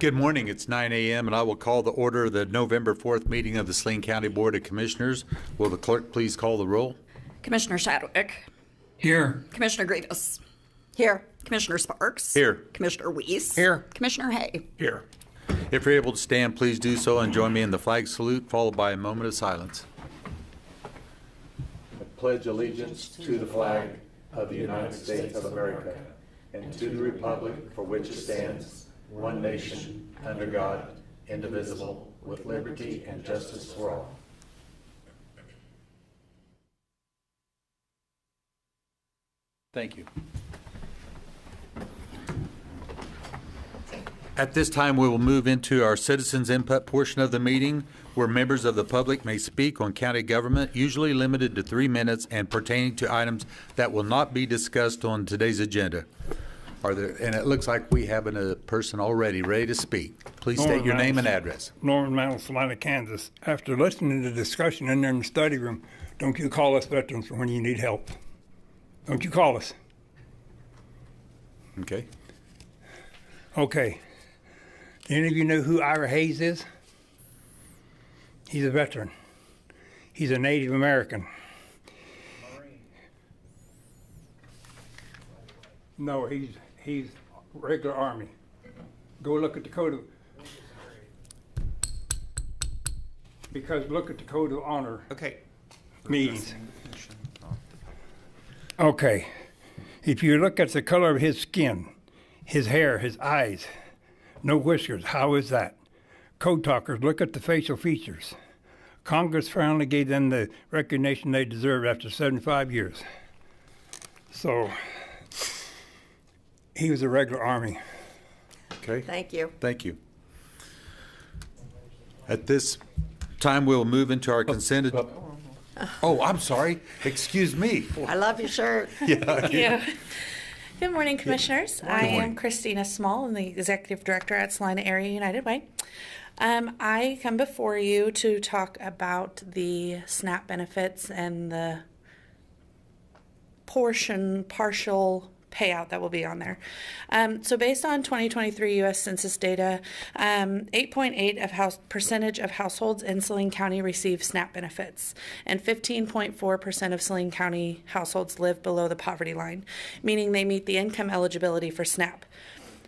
Good morning. It's 9 a.m. and I will call the order of the November 4th meeting of the Saline County Board of Commissioners. Will the clerk please call the roll? Commissioner Shadwick. Here. Commissioner Grievous. Here. Commissioner Sparks. Here. Commissioner Weiss. Here. Commissioner Hay. Here. If you're able to stand, please do so and join me in the flag salute, followed by a moment of silence. I pledge allegiance to the flag of the United States of America and to the republic for which it stands, one nation, under God, indivisible, with liberty and justice for all. Thank you. At this time, we will move into our citizens' input portion of the meeting, where members of the public may speak on county government, usually limited to 3 minutes and pertaining to items that will not be discussed on today's agenda. And it looks like we have a person already ready to speak. Please state your name and address. Norman Mantle, Saline, Kansas. After listening to the discussion in there in the study room, don't you call us veterans when you need help. Don't you call us. Okay. Okay. Do any of you know who Ira Hayes is? He's a veteran. He's a Native American. No, he's regular Army. Go look at the code of, because look at the code of honor. Okay. Meetings. Okay. If you look at the color of his skin, his hair, his eyes, no whiskers, how is that? Code talkers, look at the facial features. Congress finally gave them the recognition they deserve after 75 years. So, he was a regular Army. Okay. Thank you. Thank you. At this time, we'll move into our consent. Oh, I'm sorry. Excuse me. I love your shirt. Yeah. Good morning, Commissioners. I morning. am Christina Small. I'm the Executive Director at Saline Area United Way. I come before you to talk about the SNAP benefits and the partial payout that will be on there. So based on 2023 U.S. Census data, 8.8% of households in Saline County receive SNAP benefits, and 15.4% of Saline County households live below the poverty line, meaning they meet the income eligibility for SNAP.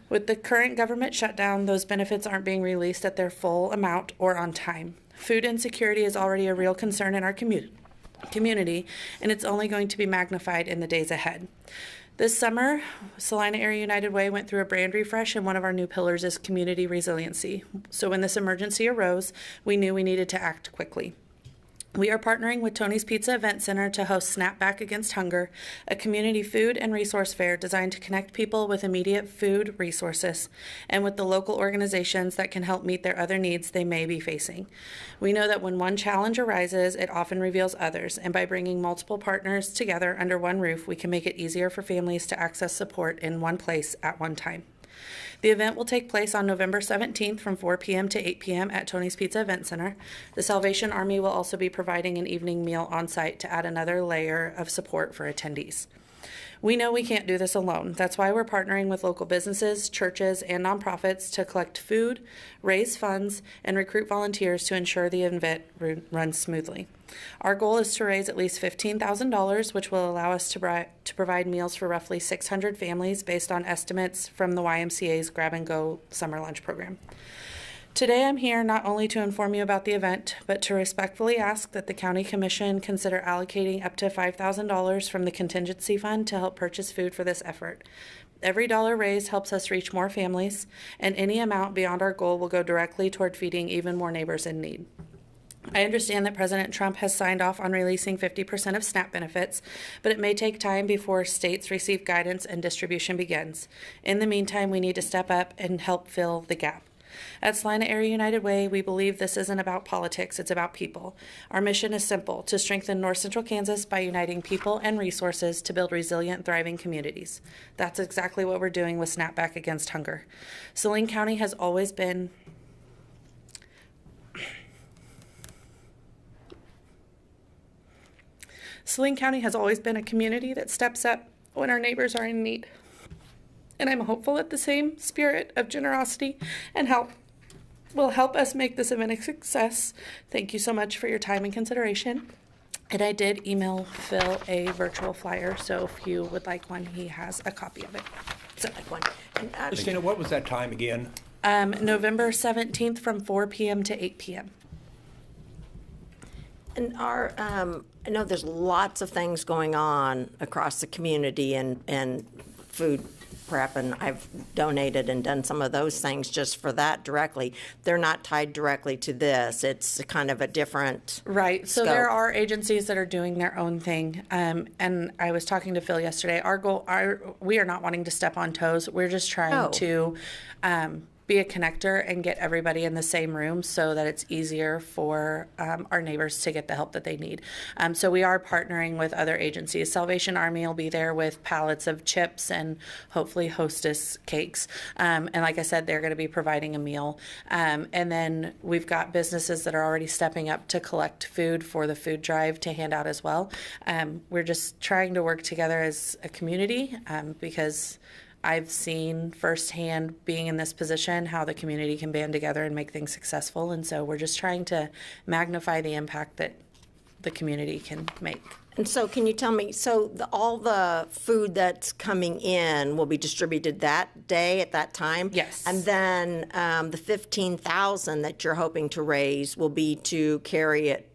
With the current government shutdown, those benefits aren't being released at their full amount or on time. Food insecurity is already a real concern in our community, and it's only going to be magnified in the days ahead. This summer, Saline Area United Way went through a brand refresh, and one of our new pillars is community resiliency. So when this emergency arose, we knew we needed to act quickly. We are partnering with Tony's Pizza Event Center to host Snap Back Against Hunger, a community food and resource fair designed to connect people with immediate food resources and with the local organizations that can help meet their other needs they may be facing. We know that when one challenge arises, it often reveals others, and by bringing multiple partners together under one roof, we can make it easier for families to access support in one place at one time. The event will take place on November 17th from 4 p.m. to 8 p.m. at Tony's Pizza Event Center. The Salvation Army will also be providing an evening meal on site to add another layer of support for attendees. We know we can't do this alone. That's why we're partnering with local businesses, churches, and nonprofits to collect food, raise funds, and recruit volunteers to ensure the event runs smoothly. Our goal is to raise at least $15,000, which will allow us to provide meals for roughly 600 families based on estimates from the YMCA's Grab and Go summer lunch program. Today I'm here not only to inform you about the event, but to respectfully ask that the County Commission consider allocating up to $5,000 from the contingency fund to help purchase food for this effort. Every dollar raised helps us reach more families, and any amount beyond our goal will go directly toward feeding even more neighbors in need. I understand that President Trump has signed off on releasing 50% of SNAP benefits, but it may take time before states receive guidance and distribution begins. In the meantime, we need to step up and help fill the gap. At Saline Area United Way, we believe this isn't about politics, it's about people. Our mission is simple: to strengthen North Central Kansas by uniting people and resources to build resilient, thriving communities. That's exactly what we're doing with Snap Back Against Hunger. Saline County has always been a community that steps up when our neighbors are in need. And I'm hopeful that the same spirit of generosity and help will help us make this event a success. Thank you so much for your time and consideration. And I did email Phil a virtual flyer, so if you would like one, he has a copy of it. So, Like one. And, Christina, what was that time again? November 17th from 4 p.m. to 8 p.m. and I know there's lots of things going on across the community and food prep, and I've donated and done some of those things just for that directly. They're not tied directly to this. It's kind of a different Right. So scope. there are agencies that are doing their own thing. And I was talking to Phil yesterday. Our goal, we are not wanting to step on toes. We're just trying to be a connector and get everybody in the same room so that it's easier for our neighbors to get the help that they need. So we are partnering with other agencies. Salvation Army will be there with pallets of chips and hopefully Hostess cakes. And like I said, they're going to be providing a meal. And then we've got businesses that are already stepping up to collect food for the food drive to hand out as well. We're just trying to work together as a community because I've seen firsthand, being in this position, how the community can band together and make things successful. And so we're just trying to magnify the impact that the community can make. And so can you tell me, so all the food that's coming in will be distributed that day at that time? Yes. And then the $15,000 that you're hoping to raise will be to carry it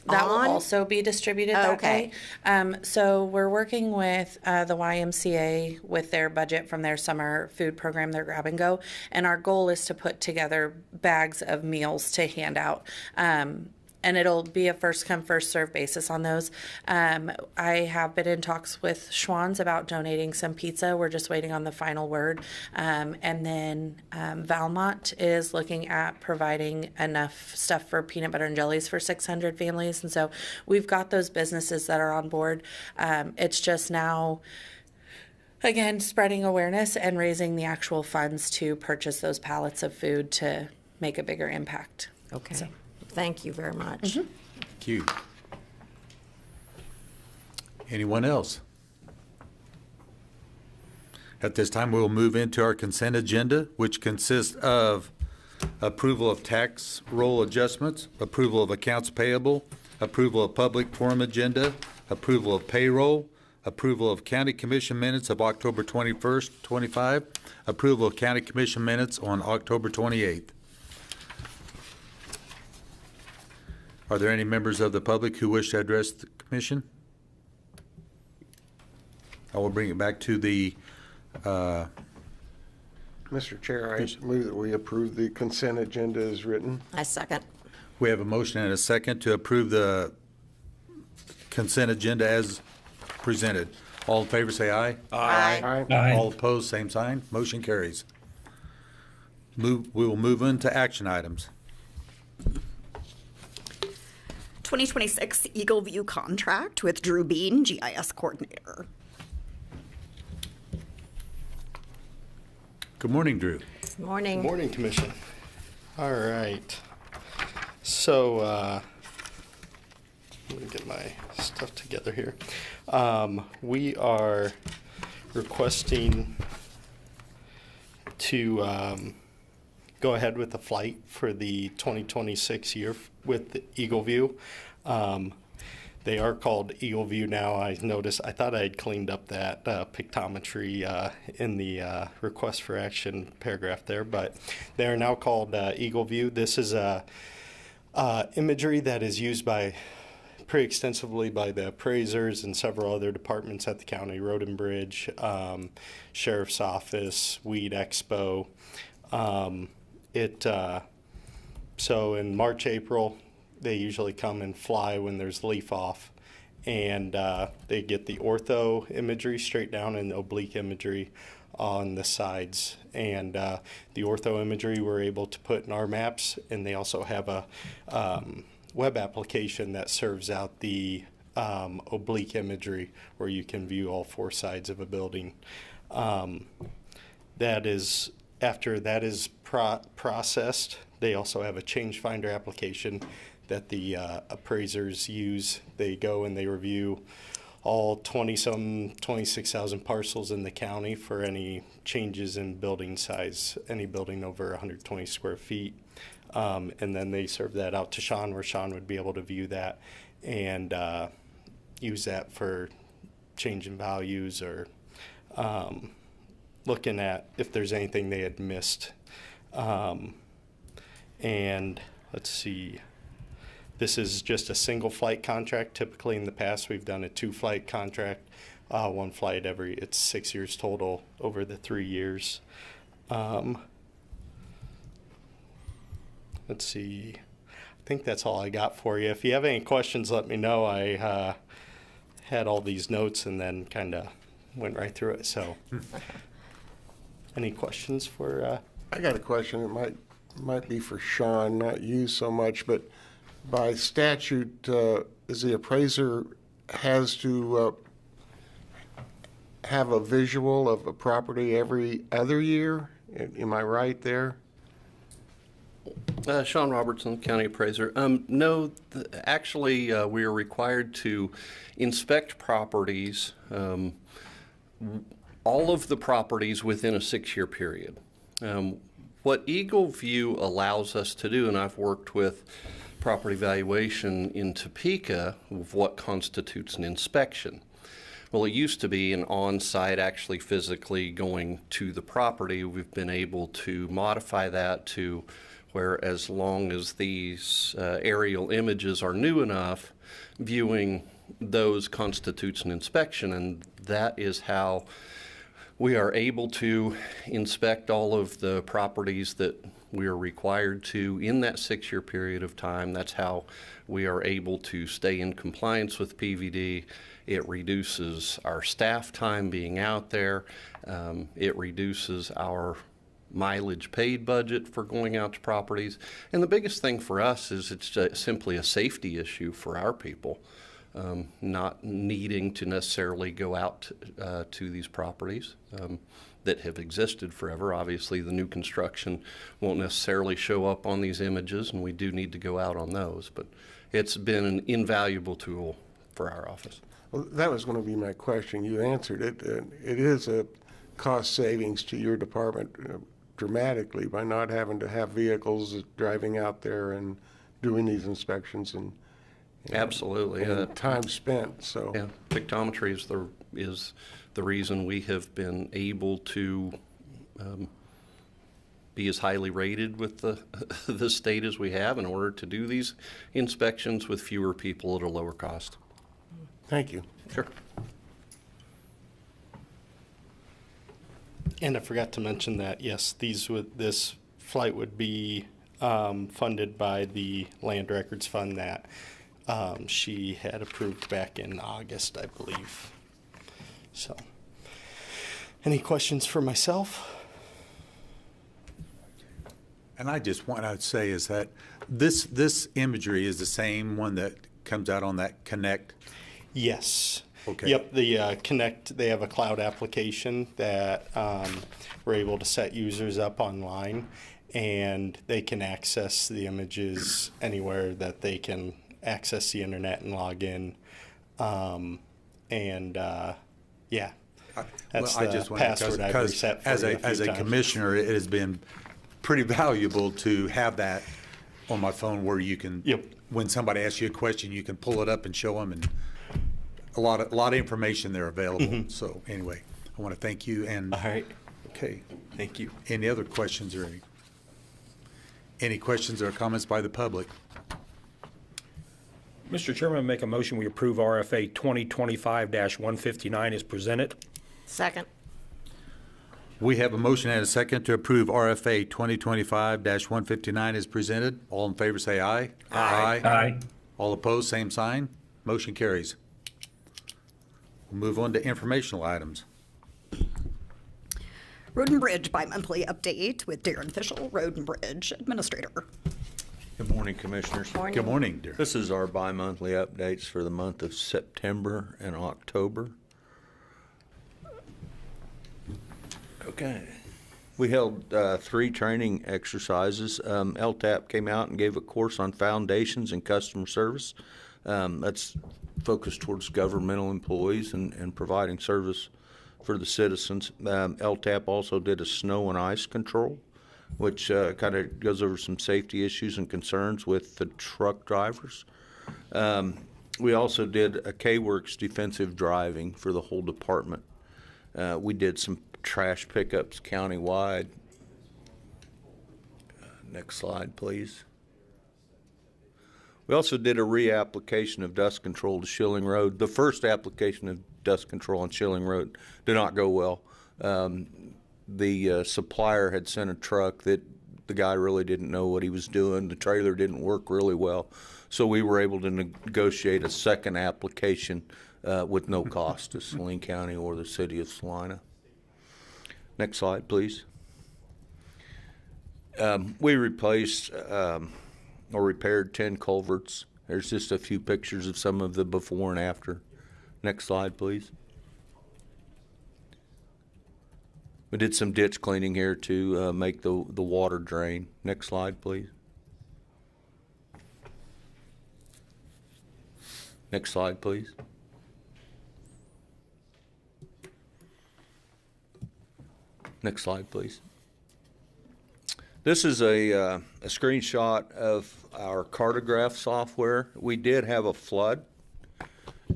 That will on? also be distributed that Okay. day. So we're working with the YMCA with their budget from their summer food program, their Grab and Go, and our goal is to put together bags of meals to hand out. And it'll be a first come, first serve basis on those. I have been in talks with Schwann's about donating some pizza. We're just waiting on the final word. And then Valmont is looking at providing enough stuff for peanut butter and jellies for 600 families. And so we've got those businesses that are on board. It's just now, again, spreading awareness and raising the actual funds to purchase those pallets of food to make a bigger impact. Okay. So. Thank you very much. Thank you. Anyone else? At this time, we'll move into our consent agenda, which consists of approval of tax roll adjustments, approval of accounts payable, approval of public forum agenda, approval of payroll, approval of county commission minutes of October 21st, 25, approval of county commission minutes on October 28th. Are there any members of the public who wish to address the commission? I will bring it back to the Mr. Chair, I move that we approve the consent agenda as written. I second. we have a motion and a second to approve the consent agenda as presented. All in favor say aye. Aye. Aye. All opposed, same sign. Motion carries. We will move into action items. 2026 Eagleview Contract with Drew Bean, GIS Coordinator. Good morning, Drew. Morning. Morning, Commission. All right. So, let me get my stuff together here. We are requesting to go ahead with the flight for the 2026 year with the Eagleview. They are called Eagleview now. I noticed, I thought I had cleaned up that pictometry in the request for action paragraph there, but they are now called Eagleview. This is imagery that is used by pretty extensively by the appraisers and several other departments at the county, Road and Bridge, Sheriff's Office, Weed Expo. So in March, April, they usually come and fly when there's leaf off, and they get the ortho imagery straight down and oblique imagery on the sides. And the ortho imagery we're able to put in our maps, and they also have a web application that serves out the oblique imagery where you can view all four sides of a building. After that is processed, they also have a change finder application that the appraisers use. They go and they review all 26,000 parcels in the county for any changes in building size, any building over 120 square feet. And then they serve that out to Sean, where Sean would be able to view that and use that for change in values or looking at if there's anything they had missed. And let's see, this is just a single flight contract. Typically in the past, we've done a 2-flight contract, 1 flight it's 6 years total over the 3 years. Let's see, I think that's all I got for you. If you have any questions, let me know. I had all these notes and then kind of went right through it. So any questions for? I got a question. It might be for Sean, not you so much, but by statute, is the appraiser has to have a visual of a property every other year? Am I right there? Sean Robertson, County Appraiser. No, actually, we are required to inspect properties, all of the properties within a 6-year period. What Eagleview allows us to do, and I've worked with property valuation in Topeka of what constitutes an inspection. Well, it used to be an on-site, actually physically going to the property. We've been able to modify that to where, as long as these aerial images are new enough, viewing those constitutes an inspection, and that is how we are able to inspect all of the properties that we are required to in that 6-year period of time. That's how we are able to stay in compliance with PVD. It reduces our staff time being out there. It reduces our mileage paid budget for going out to properties. And the biggest thing for us is it's simply a safety issue for our people, not needing to necessarily go out to these properties that have existed forever. Obviously, the new construction won't necessarily show up on these images, and we do need to go out on those. But it's been an invaluable tool for our office. Well, that was going to be my question. You answered it. It is a cost savings to your department dramatically by not having to have vehicles driving out there and doing these inspections and absolutely and time spent. So yeah, pictometry is the reason we have been able to be as highly rated with the state as we have in order to do these inspections with fewer people at a lower cost. Thank you. Sure. And I forgot to mention that, yes, this flight would be funded by the Land Records Fund that she had approved back in August, I believe. So, any questions for myself? And I just want to say is that this imagery is the same one that comes out on that Connect. Yes. Okay. Yep, the Connect, they have a cloud application that we're able to set users up online, and they can access the images anywhere that they can access the internet and log in. Yeah, that's the password I've reset for as you a times. commissioner, it has been pretty valuable to have that on my phone where you can, Yep. when somebody asks you a question, you can pull it up and show them, and a lot of information there available. Mm-hmm. So anyway, I want to thank you. And All right, okay, thank you. any other questions or any questions or comments by the public? Mr. Chairman, I make a motion we approve RFA 2025-159 as presented. Second. We have a motion and a second to approve RFA 2025-159 as presented. All in favor say aye. Aye. Aye. All opposed, same sign. Motion carries. We'll move on to informational items. Road and Bridge bi-monthly update with Darren Fischel, Road and Bridge Administrator. Good morning, Commissioners. Good morning, dear. This is our bi-monthly updates for the month of September and October. Okay. We held 3 training exercises. LTAP came out and gave a course on foundations and customer service. That's focused towards governmental employees and providing service for the citizens. LTAP also did a snow and ice control, which kind of goes over some safety issues and concerns with the truck drivers. We also did a K-Works defensive driving for the whole department. We did some trash pickups countywide. Next slide, please. We also did a reapplication of dust control to Schilling Road. The first application of dust control on Schilling Road did not go well. The supplier had sent a truck that the guy really didn't know what he was doing. The trailer didn't work really well. So we were able to negotiate a second application with no cost to Saline County or the city of Salina. Next slide, please. We replaced or repaired 10 culverts. There's just a few pictures of some of the before and after. Next slide, please. We did some ditch cleaning here to make the water drain. Next slide, please. Next slide, please. Next slide, please. This is a screenshot of our cartograph software. We did have a flood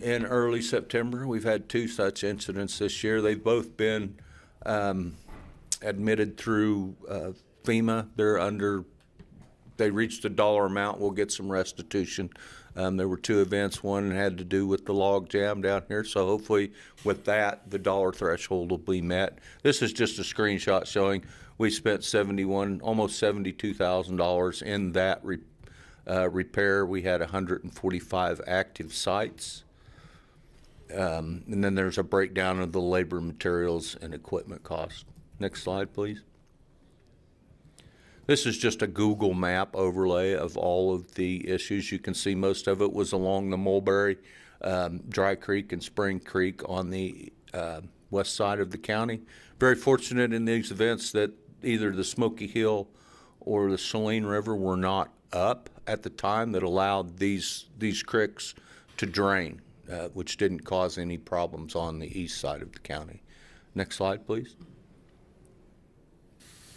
in early September. We've had 2 such incidents this year. They've both been admitted through FEMA. They reached a dollar amount. We'll get some restitution. There were 2 events. One had to do with the log jam down here. So hopefully with that, the dollar threshold will be met. This is just a screenshot showing we spent almost $72,000 in that repair. We had 145 active sites. And then there's a breakdown of the labor, materials, and equipment costs. Next slide, please. This is just a Google map overlay of all of the issues. You can see most of it was along the Mulberry, Dry Creek, and Spring Creek on the west side of the county. Very fortunate in these events that either the Smoky Hill or the Saline River were not up at the time, that allowed these creeks to drain, which didn't cause any problems on the east side of the county. Next slide, please.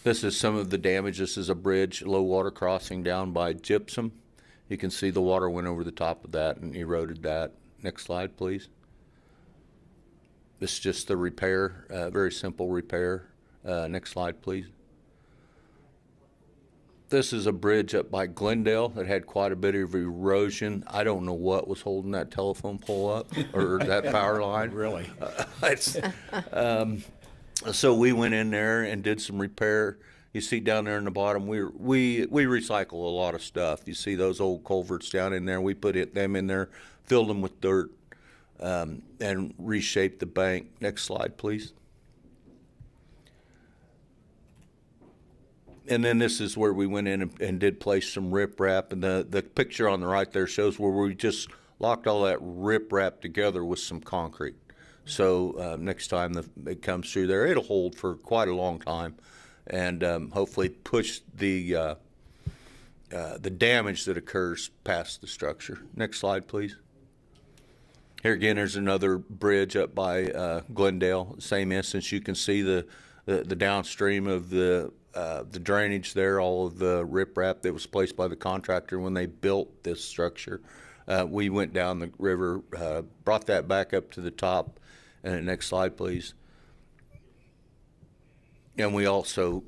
This is some of the damage. This is a bridge, low water crossing down by Gypsum. You can see the water went over the top of that and eroded that. Next slide, please. This is just the repair, very simple repair. Next slide, please. This is a bridge up by Glendale that had quite a bit of erosion. I don't know what was holding that telephone pole up or that power line. Really? So we went in there and did some repair. You see down there in the bottom, we recycle a lot of stuff. You see those old culverts down in there. We put them in there, filled them with dirt, and reshaped the bank. Next slide, please. And then this is where we went in and did place some riprap. And the picture on the right there shows where we just locked all that riprap together with some concrete. So next time it comes through there, it'll hold for quite a long time, and hopefully push the damage that occurs past the structure. Next slide, please. Here again, there's another bridge up by Glendale. Same instance. You can see the downstream of the drainage there, all of the riprap that was placed by the contractor when they built this structure. We went down the river, brought that back up to the top. And next slide, please. And we also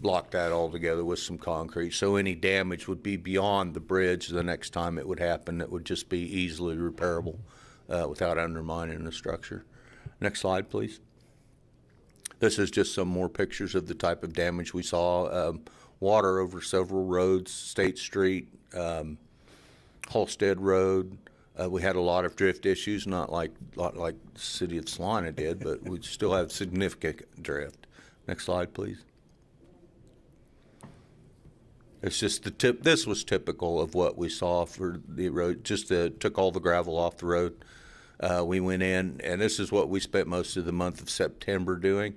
blocked that all together with some concrete. So any damage would be beyond the bridge the next time it would happen. It would just be easily repairable without undermining the structure. Next slide, please. This is just some more pictures of the type of damage we saw. Water over several roads, State Street, Halstead Road. We had a lot of drift issues, not like the city of Salina did, but we still have significant drift. Next slide, please. It's just this was typical of what we saw for the road. Just took all the gravel off the road. We went in, and this is what we spent most of the month of September doing,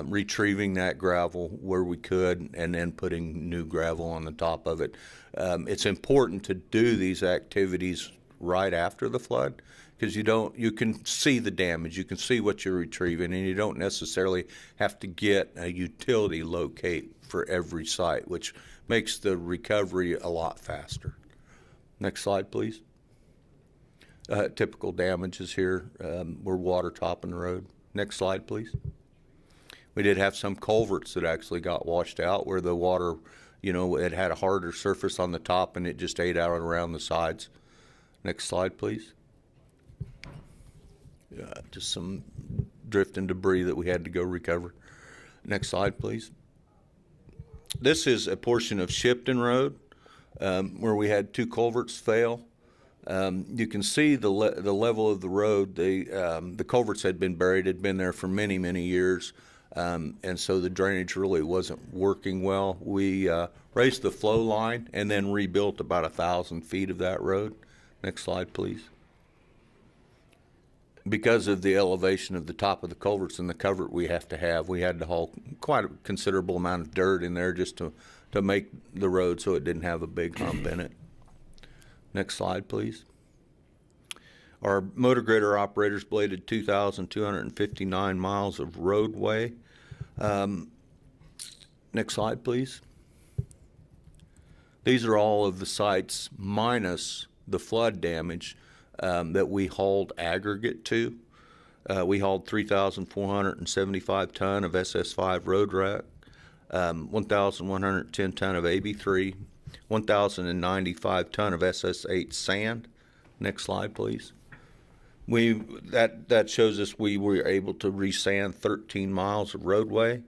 retrieving that gravel where we could, and then putting new gravel on the top of it. It's important to do these activities right after the flood, because you can see the damage, you can see what you're retrieving, and you don't necessarily have to get a utility locate for every site, which makes the recovery a lot faster. Next slide, please. Typical damages here, we're water topping the road. Next slide, please. We did have some culverts that actually got washed out where the water, it had a harder surface on the top and it just ate out around the sides. Next slide, please. Just some drifting debris that we had to go recover. Next slide, please. This is a portion of Shipton Road where we had 2 culverts fail. You can see the level of the road. The culverts had been buried, had been there for many, many years. And so the drainage really wasn't working well. We raised the flow line and then rebuilt about 1,000 feet of that road. Next slide, please. Because of the elevation of the top of the culverts and the cover we had to haul quite a considerable amount of dirt in there just to make the road so it didn't have a big hump in it. Next slide, please. Our motor grader operators bladed 2,259 miles of roadway. Next slide, please. These are all of the sites minus the flood damage that we hauled aggregate to. We hauled 3,475 ton of SS5 road rack, 1,110 ton of AB3, 1,095 ton of SS8 sand. Next slide, please. That shows us we were able to resand 13 miles of roadway.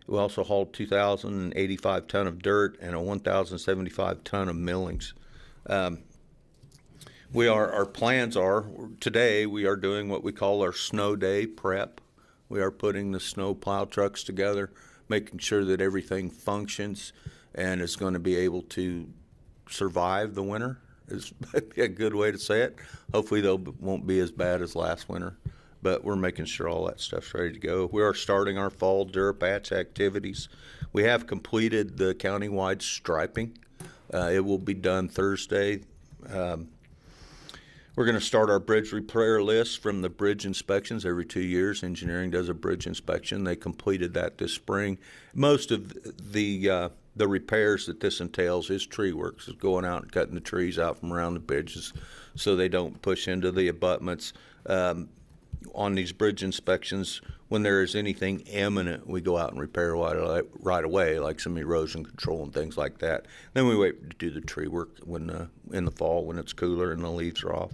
We also hauled 2,085 ton of dirt and a 1,075 ton of millings. Our plans are, today we are doing what we call our snow day prep. We are putting the snow plow trucks together, making sure that everything functions and is going to be able to survive the winter, is a good way to say it. Hopefully they won't be as bad as last winter, but we're making sure all that stuff's ready to go. We are starting our fall Durapatch activities. We have completed the countywide striping. It will be done Thursday. We're going to start our bridge repair list from the bridge inspections. Every 2 years, engineering does a bridge inspection. They completed that this spring. Most of the repairs that this entails is tree work, so going out and cutting the trees out from around the bridges so they don't push into the abutments. On these bridge inspections, when there is anything imminent, we go out and repair right away, like some erosion control and things like that. Then we wait to do the tree work when in the fall when it's cooler and the leaves are off.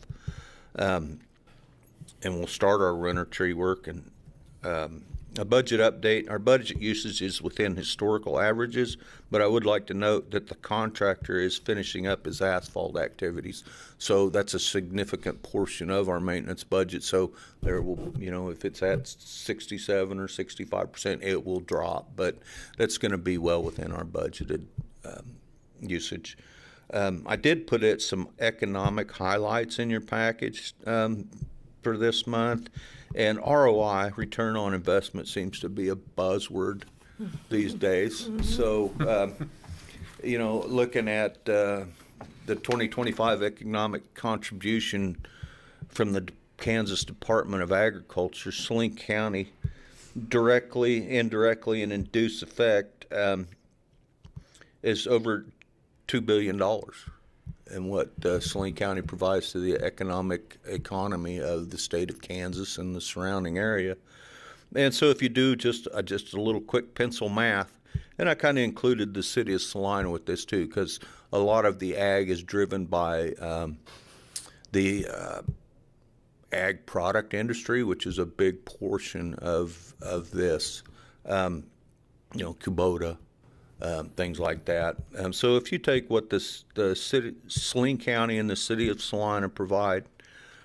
And we'll start our winter tree work. And a budget update. Our budget usage is within historical averages, but I would like to note that the contractor is finishing up his asphalt activities. So that's a significant portion of our maintenance budget. So there will, if it's at 67 or 65%, it will drop, but that's going to be well within our budgeted usage. I did put some economic highlights in your package for this month. And ROI, return on investment, seems to be a buzzword these days. So, looking at the 2025 economic contribution from the Kansas Department of Agriculture, Saline County, directly, indirectly, and induced effect is over $2 billion. And what Saline County provides to the economic economy of the state of Kansas and the surrounding area. And so if you do just a little quick pencil math, and I kind of included the city of Saline with this too, because a lot of the ag is driven by the ag product industry, which is a big portion of this, Kubota, things like that. So if you take what the city, Saline County and the city of Salina provide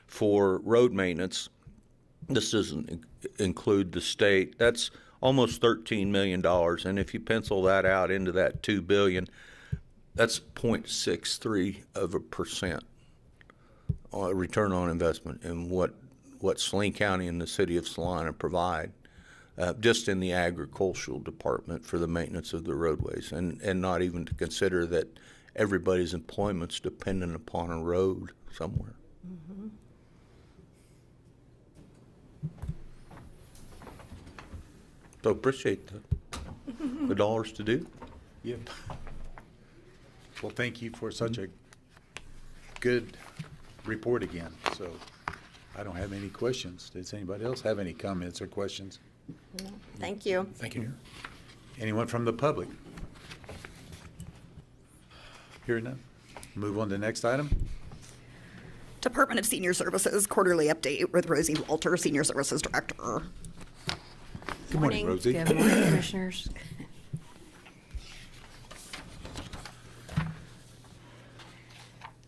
for road maintenance, this doesn't include the state, that's almost $13 million. And if you pencil that out into that $2 billion, that's 0.63% return on investment in what Saline County and the city of Salina provide. Just in the agricultural department for the maintenance of the roadways, and not even to consider that everybody's employment's dependent upon a road somewhere. So appreciate the dollars to do. Yep. Well, thank you for such a good report again. So I don't have any questions. Does anybody else have any comments or questions? No. Thank you. Thank you. Anyone from the public? Hearing none. Move on to the next item. Department of Senior Services quarterly update with Rosie Walter, Senior Services Director. Good morning, Rosie. Good morning, Commissioners.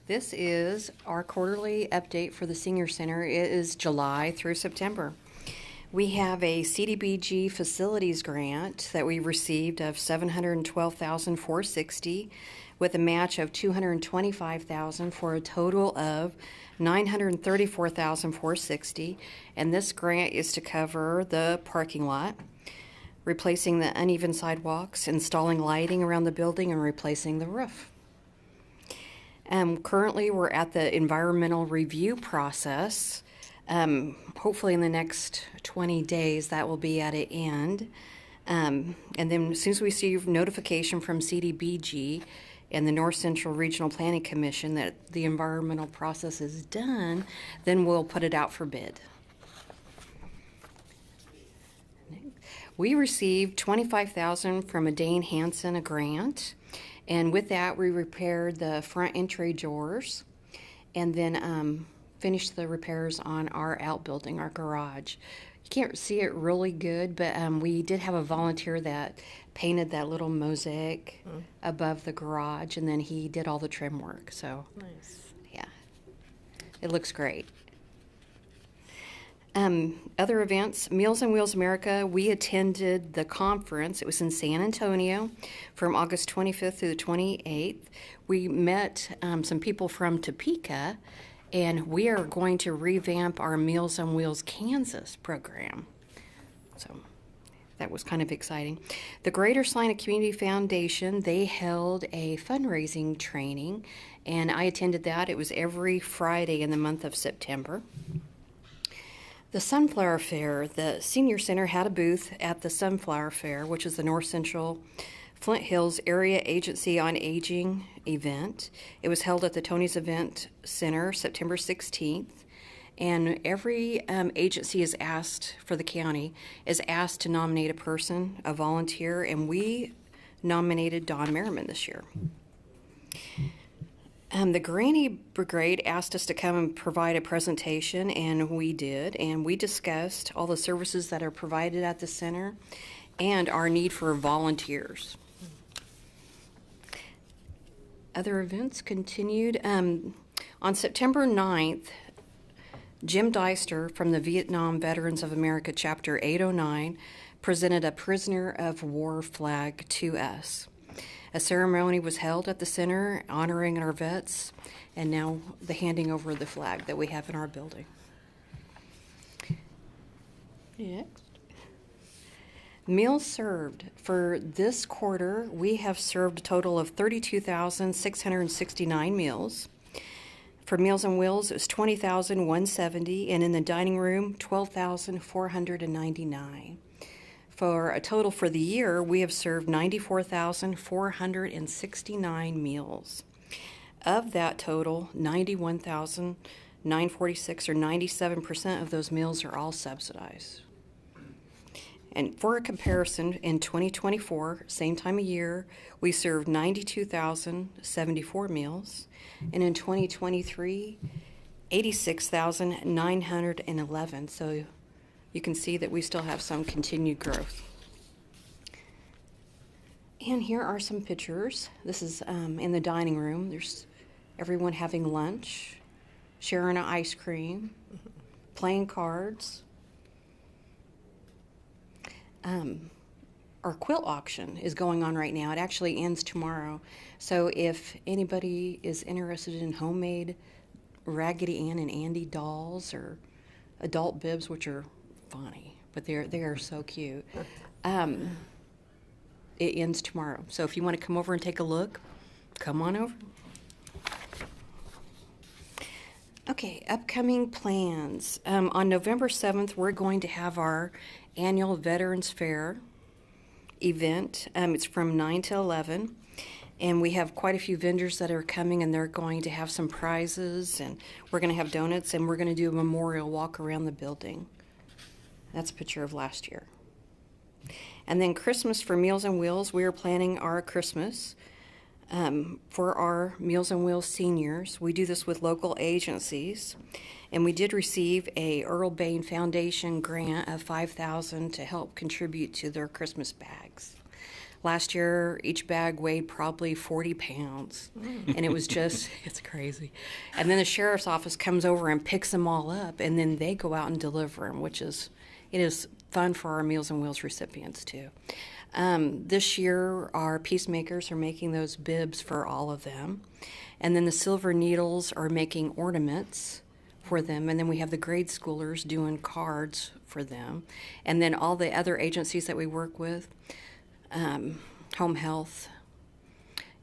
This is our quarterly update for the Senior Center. It is July through September. We have a CDBG facilities grant that we received of $712,460 with a match of $225,000 for a total of $934,460. And this grant is to cover the parking lot, replacing the uneven sidewalks, installing lighting around the building, and replacing the roof. Currently, we're at the environmental review process. Hopefully in the next 20 days, that will be at an end. And then as soon as we receive notification from CDBG and the North Central Regional Planning Commission that the environmental process is done, then we'll put it out for bid. We received $25,000 from a Dane Hansen, a grant. And with that, we repaired the front entry doors and then finished the repairs on our outbuilding, our garage. You can't see it really good, but we did have a volunteer that painted that little mosaic above the garage, and then he did all the trim work. So, Nice. yeah, it looks great. Other events, Meals on Wheels America, we attended the conference. It was in San Antonio from August 25th through the 28th. We met some people from Topeka, and we are going to revamp our Meals on Wheels Kansas program. So that was kind of exciting. The Greater Saline Community Foundation, they held a fundraising training, and I attended that. It was every Friday in the month of September. The Sunflower Fair, the Senior Center had a booth at the Sunflower Fair, which is the North Central Flint Hills Area Agency on Aging event. It was held at the Tony's Event Center September 16th. And every agency is asked, for the county, is asked to nominate a person, a volunteer, and we nominated Don Merriman this year. The Granny Brigade asked us to come and provide a presentation, and we did. And we discussed all the services that are provided at the center and our need for volunteers. Other events continued. On September 9th, Jim Deister from the Vietnam Veterans of America Chapter 809 presented a prisoner of war flag to us. A ceremony was held at the center honoring our vets, and now the handing over of the flag that we have in our building. Next. Meals served. For this quarter, we have served a total of 32,669 meals. For Meals on Wheels, it was 20,170, and in the dining room, 12,499. For a total for the year, we have served 94,469 meals. Of that total, 91,946, or 97% of those meals are all subsidized. And for a comparison, in 2024, same time of year, we served 92,074 meals. And in 2023, 86,911. So you can see that we still have some continued growth. And here are some pictures. This is in the dining room. There's everyone having lunch, sharing an ice cream, playing cards. Our quilt auction is going on right now. It actually ends tomorrow. So if anybody is interested in homemade Raggedy Ann and Andy dolls or adult bibs, which are funny, but they are so cute. It ends tomorrow. So if you want to come over and take a look, come on over. Okay, upcoming plans. On November 7th, we're going to have our annual Veterans Fair event. It's from 9 to 11. And we have quite a few vendors that are coming, and they're going to have some prizes, and we're going to have donuts, and we're going to do a memorial walk around the building. That's a picture of last year. And then Christmas for Meals on Wheels. We are planning our Christmas for our Meals on Wheels seniors. We do this with local agencies, and we did receive a Earl Bain Foundation grant of $5,000 to help contribute to their Christmas bags. Last year, each bag weighed probably 40 pounds, and it was just, it's crazy. And then the sheriff's office comes over and picks them all up, and then they go out and deliver them, it is fun for our Meals on Wheels recipients, too. This year, our peacemakers are making those bibs for all of them. And then the Silver Needles are making ornaments for them. And then we have the grade schoolers doing cards for them. And then all the other agencies that we work with, Home Health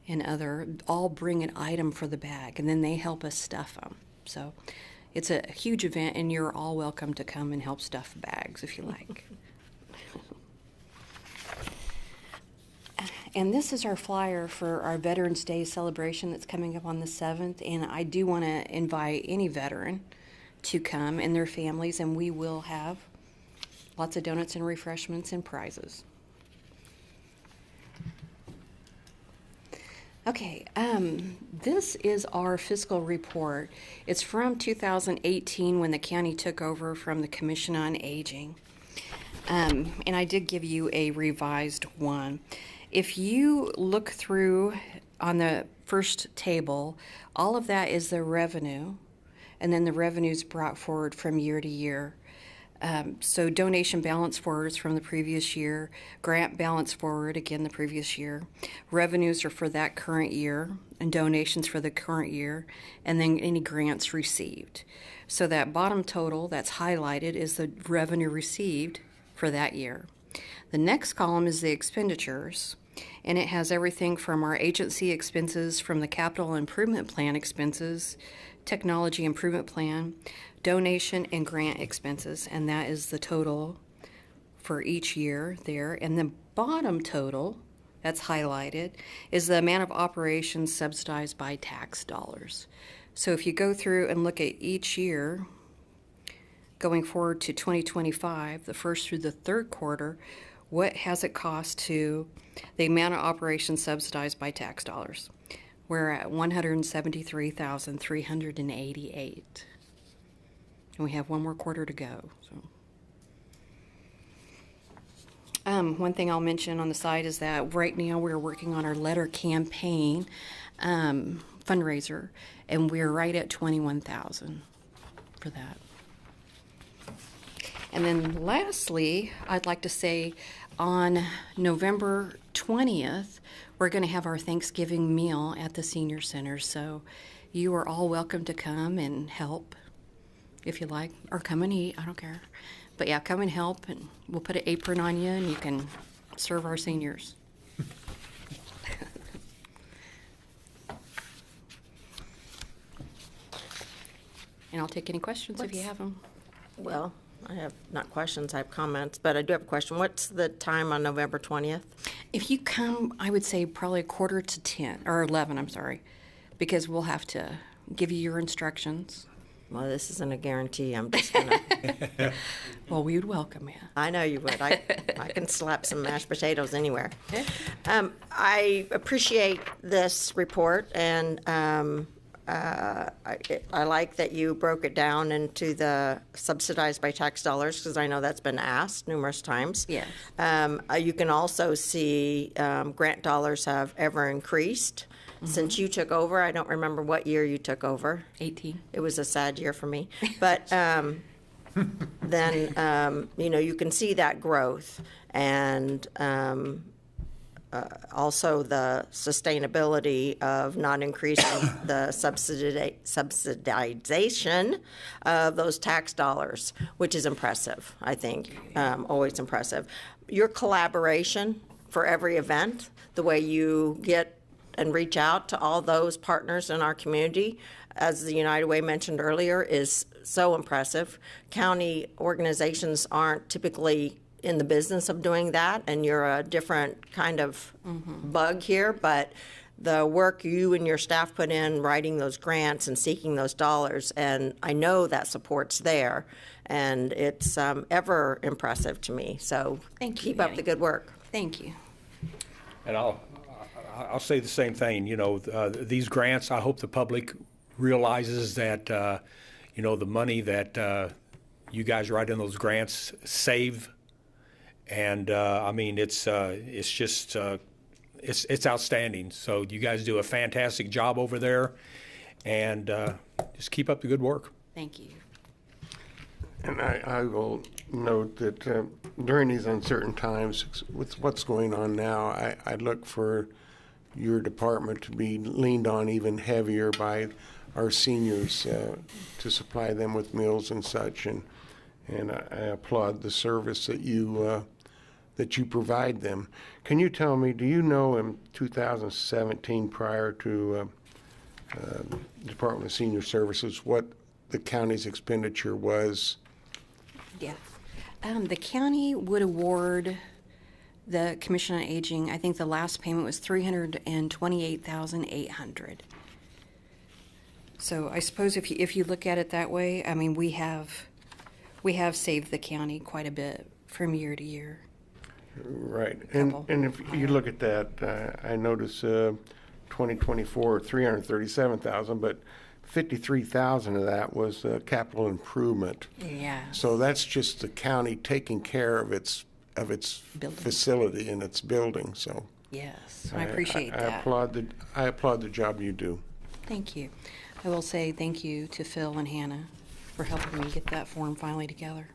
and other, all bring an item for the bag. And then they help us stuff them. So it's a huge event, and you're all welcome to come and help stuff bags if you like. And this is our flyer for our Veterans Day celebration that's coming up on the 7th. And I do want to invite any veteran to come and their families, and we will have lots of donuts and refreshments and prizes. Okay, this is our fiscal report. It's from 2018 when the county took over from the Commission on Aging. And I did give you a revised one. If you look through on the first table, all of that is the revenue, and then the revenue's brought forward from year to year. So donation balance forwards from the previous year, grant balance forward again the previous year, revenues are for that current year, and donations for the current year, and then any grants received. So that bottom total that's highlighted is the revenue received for that year. The next column is the expenditures, and it has everything from our agency expenses, from the capital improvement plan expenses, technology improvement plan, donation and grant expenses, and that is the total for each year there. And the bottom total that's highlighted is the amount of operations subsidized by tax dollars. So if you go through and look at each year going forward to 2025, the first through the third quarter, what has it cost to the amount of operations subsidized by tax dollars? We're at $173,388. And we have one more quarter to go. So, one thing I'll mention on the side is that right now we're working on our letter campaign fundraiser, and we're right at $21,000 for that. And then lastly, I'd like to say on November 20th, we're going to have our Thanksgiving meal at the Senior Center. So you are all welcome to come and help if you like, or come and eat, I don't care. But yeah, come and help, and we'll put an apron on you, and you can serve our seniors. And I'll take any questions if you have them. Well, I have not questions, I have comments, but I do have a question. What's the time on November 20th? If you come, I would say probably 11:45, or 11, I'm sorry, because we'll have to give you your instructions. Well, this isn't a guarantee. I'm just going to... Well, we would welcome you. I know you would. I can slap some mashed potatoes anywhere. I appreciate this report, and I like that you broke it down into the subsidized by tax dollars, because I know that's been asked numerous times. Yes. You can also see grant dollars have ever increased. Since you took over. I don't remember what year you took over. 18. It was a sad year for me. But then, you can see that growth. And also the sustainability of not increasing the subsidization of those tax dollars, which is impressive, I think, always impressive. Your collaboration for every event, the way you get and reach out to all those partners in our community, as the United Way mentioned earlier, is so impressive. County organizations aren't typically in the business of doing that, and you're a different kind of bug here, but the work you and your staff put in writing those grants and seeking those dollars, and I know that support's there, and it's ever impressive to me. So Thank you, keep up Annie. the good work. Thank you. And I'll say the same thing. You know, these grants, I hope the public realizes that, you know, the money that you guys write in those grants save. And I mean, it's just it's outstanding. So you guys do a fantastic job over there, and just keep up the good work. Thank you. And I will note that during these uncertain times, with what's going on now, I look for your department to be leaned on even heavier by our seniors to supply them with meals and such. And I applaud the service that you provide them. Can you tell me, do you know in 2017, prior to Department of Senior Services, what the county's expenditure was? Yeah. The county would award the Commission on Aging, I think the last payment was $328,800. So I suppose if you look at it that way, I mean, we have saved the county quite a bit from year to year. Right. And if you look at that, I notice 2024, $337,000, but $53,000 of that was capital improvement. Yeah. So that's just the county taking care of its Building. facility and its building. So Yes, I appreciate that. I applaud the job you do. Thank you. I will say thank you to Phil and Hannah for helping me get that form finally together.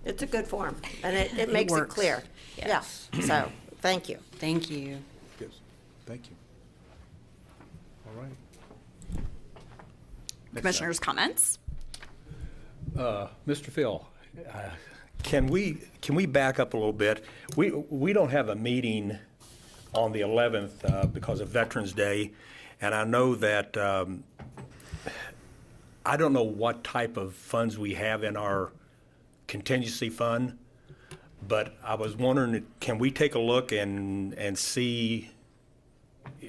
It's a good form, and it makes it works. clear. Yes. Yeah, so, thank you. Thank you. Yes, thank you. All right. Commissioners' comments? Mr. Phil, can we back up a little bit? We don't have a meeting on the 11th because of Veterans Day, and I know that I don't know what type of funds we have in our contingency fund, but I was wondering, can we take a look and see?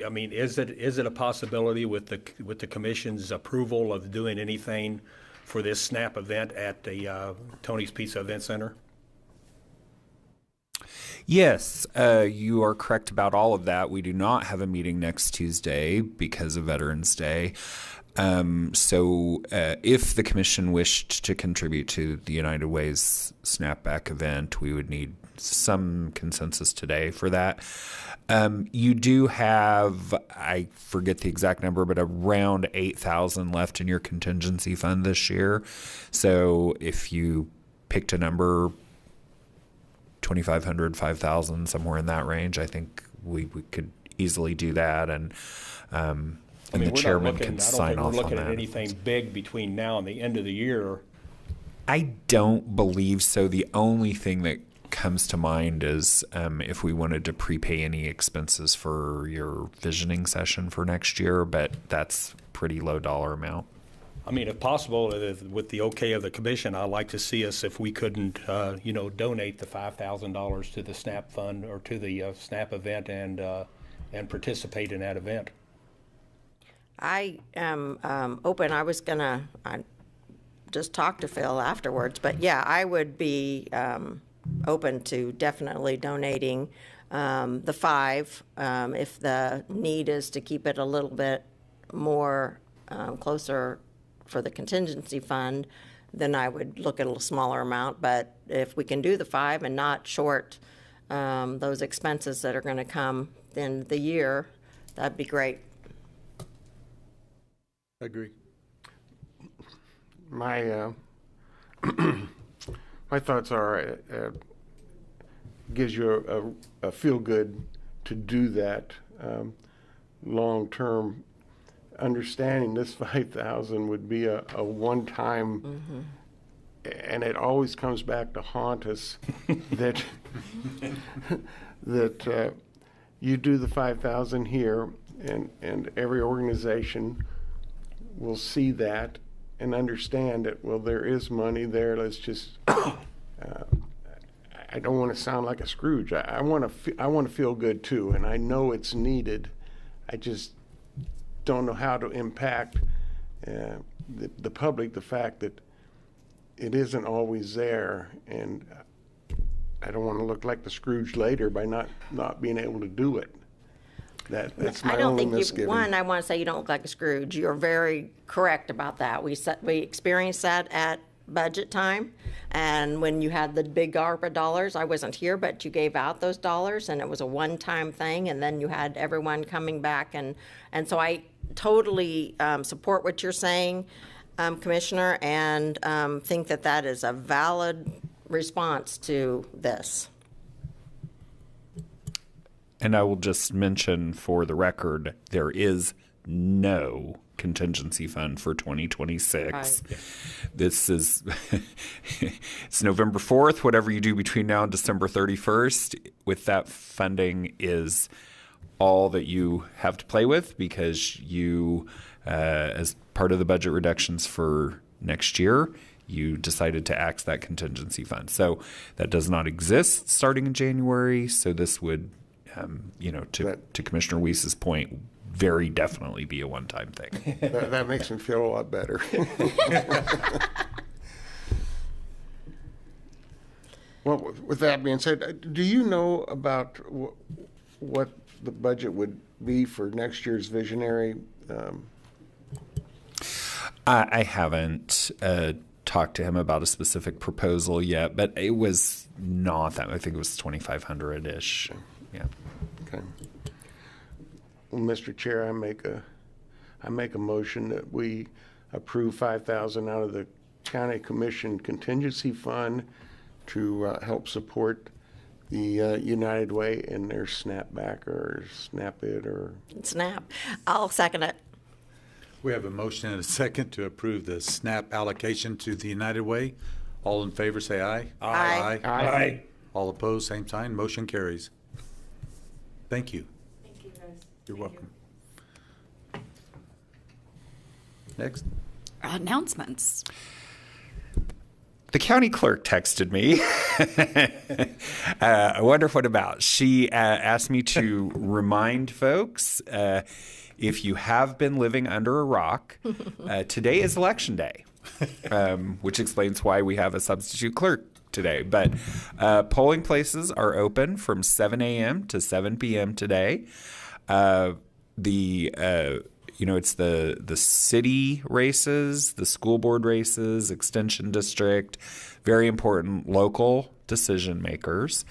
I mean, is it a possibility with the commission's approval of doing anything for this SNAP event at the Tony's Pizza Event Center? Yes, you are correct about all of that. We do not have a meeting next Tuesday because of Veterans Day. So if the commission wished to contribute to the United Way's Snapback event, we would need some consensus today for that. You do have, I forget the exact number, but around $8,000 left in your contingency fund this year. So if you picked a number, $2,500, $5,000, somewhere in that range, I think we could easily do that. And the chairman can sign off on that. I don't think we're looking at anything big between now and the end of the year. I don't believe so. The only thing that comes to mind is if we wanted to prepay any expenses for your visioning session for next year, but that's pretty low dollar amount. I mean, if possible, with the okay of the commission, I'd like to see us, if we couldn't, donate the $5,000 to the SNAP fund or to the SNAP event and participate in that event. I am open. I was gonna just talk to Phil afterwards, but yeah, I would be open to definitely donating the $5 if the need is to keep it a little bit more closer for the contingency fund. Then I would look at a smaller amount. But if we can do the $5 and not short those expenses that are going to come in the year, that'd be great. I agree. My my thoughts are gives you a feel good to do that long term. Understanding this 5,000 would be a one time, and it always comes back to haunt us that that you do the 5,000 here, and every organization will see that and understand that, well, there is money there. Let's just, I don't want to sound like a Scrooge. I want to feel good too, and I know it's needed. I just don't know how to impact the public, the fact that it isn't always there, and I don't want to look like the Scrooge later by not being able to do it. That's my only misgiving. I want to say you don't look like a Scrooge. You're very correct about that. We experienced that at budget time, and when you had the big ARPA dollars, I wasn't here, but you gave out those dollars, and it was a one-time thing, and then you had everyone coming back, and so I totally support what you're saying, Commissioner, and think that is a valid response to this. And I will just mention for the record, there is no contingency fund for 2026. Right. This is, it's November 4th. Whatever you do between now and December 31st with that funding is all that you have to play with, because you, as part of the budget reductions for next year, you decided to axe that contingency fund. So that does not exist starting in January. So this would, to Commissioner Weiss's point, very definitely be a one-time thing. That makes me feel a lot better. Well, with that being said, do you know about what the budget would be for next year's visionary? I haven't talked to him about a specific proposal yet, but it was not that. I think it was 2,500-ish. Okay. Yeah. Okay. Well, Mr. Chair, I make a motion that we approve $5,000 out of the County Commission Contingency Fund to help support the United Way in their snapback or snap it or SNAP. I'll second it. We have a motion and a second to approve the SNAP allocation to the United Way. All in favor, say aye. Aye. Aye. All opposed, same sign. Motion carries. Thank you. Thank you, guys. You're welcome. Next. Announcements. The county clerk texted me. I wonder what about. She asked me to remind folks, if you have been living under a rock, today is Election Day, which explains why we have a substitute clerk today. But polling places are open from 7 a.m. to 7 p.m. today. It's the city races, the school board races, extension district, very important local decision makers.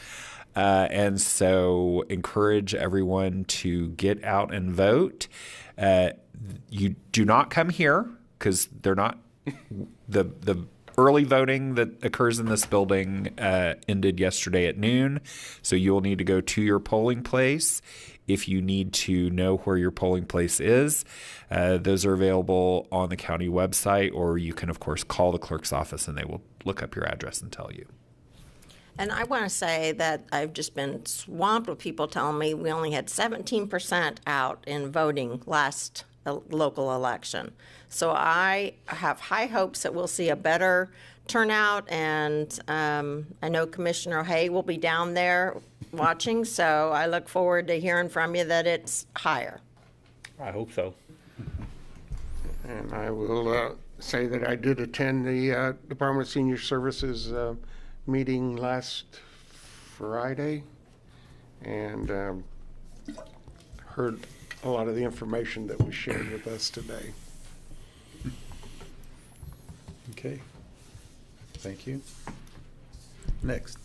And so encourage everyone to get out and vote. You do not come here because they're not the early voting that occurs in this building ended yesterday at noon. So you'll need to go to your polling place. If you need to know where your polling place is, those are available on the county website, or you can, of course, call the clerk's office and they will look up your address and tell you. And I want to say that I've just been swamped with people telling me we only had 17% out in voting last local election. So I have high hopes that we'll see a better turnout, and I know Commissioner Hay will be down there watching, so I look forward to hearing from you that it's higher. I hope so. And I will say that I did attend the Department of Senior Services meeting last Friday, and heard a lot of the information that was shared with us today. Okay. Thank you. Next.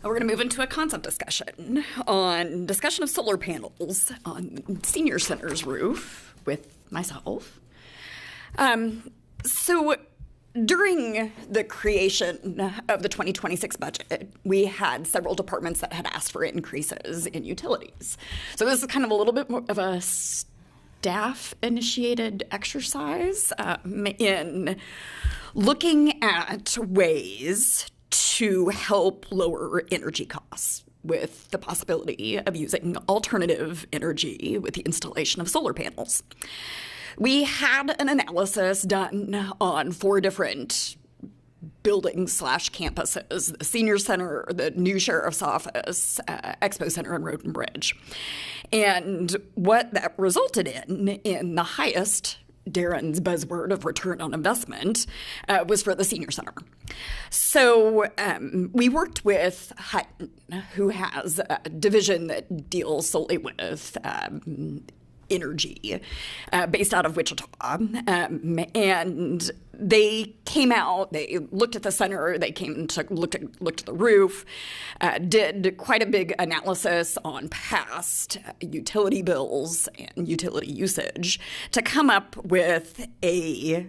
We're going to move into a concept discussion of solar panels on Senior Center's roof with myself. So during the creation of the 2026 budget, we had several departments that had asked for increases in utilities. So this is kind of a little bit more of a staff-initiated exercise in looking at ways to help lower energy costs. with the possibility of using alternative energy with the installation of solar panels. We had an analysis done on 4 different buildings/campuses: the Senior Center, the new Sheriff's Office, Expo Center, and Road and Bridge. And what that resulted in the highest, Darren's buzzword of return on investment, was for the Senior Center. So we worked with Hutton, who has a division that deals solely with energy, based out of Wichita. And they came out, they looked at the center, they came and looked at the roof, did quite a big analysis on past utility bills and utility usage to come up with a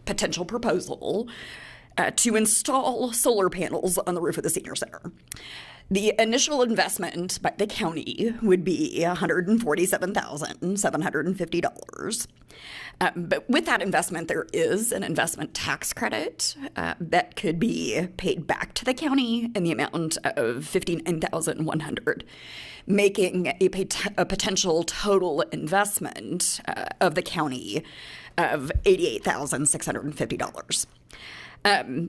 potential proposal to install solar panels on the roof of the Senior Center. The initial investment by the county would be $147,750. But with that investment, there is an investment tax credit that could be paid back to the county in the amount of $59,100, making a potential total investment of the county of $88,650.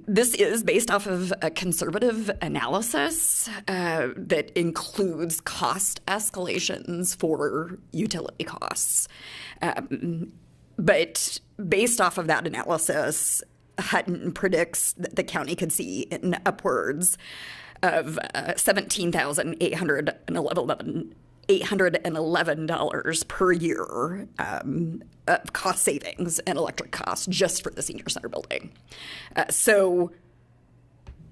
This is based off of a conservative analysis that includes cost escalations for utility costs. But based off of that analysis, Hutton predicts that the county could see in upwards of $17,811 per year of cost savings and electric costs just for the Senior Center building. So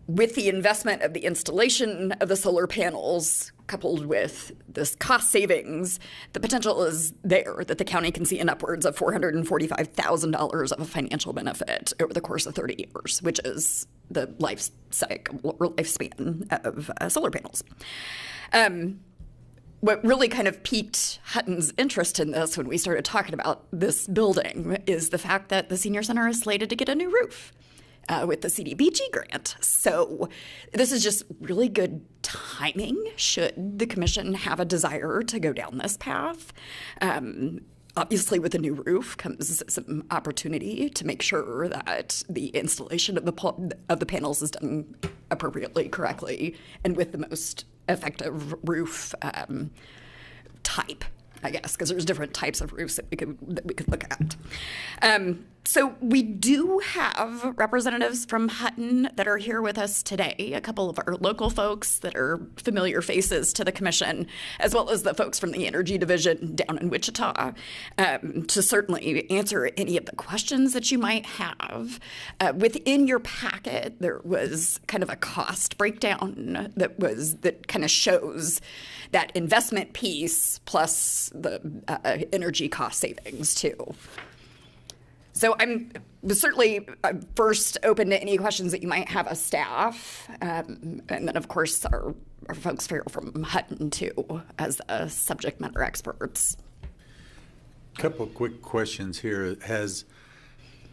with the investment of the installation of the solar panels coupled with this cost savings, the potential is there that the county can see in upwards of $445,000 of a financial benefit over the course of 30 years, which is the lifespan of solar panels. What really kind of piqued Hutton's interest in this when we started talking about this building is the fact that the Senior Center is slated to get a new roof with the CDBG grant. So this is just really good timing should the commission have a desire to go down this path. Obviously, with a new roof comes some opportunity to make sure that the installation of the panels is done appropriately, correctly, and with the most effective roof type, I guess, because there's different types of roofs that we could look at. So we do have representatives from Hutton that are here with us today, a couple of our local folks that are familiar faces to the commission, as well as the folks from the Energy Division down in Wichita, to certainly answer any of the questions that you might have. Within your packet, there was kind of a cost breakdown that kind of shows that investment piece plus the energy cost savings too. So I'm certainly first open to any questions that you might have of staff, and then of course our folks here from Hutton too, as subject matter experts. A couple of quick questions here.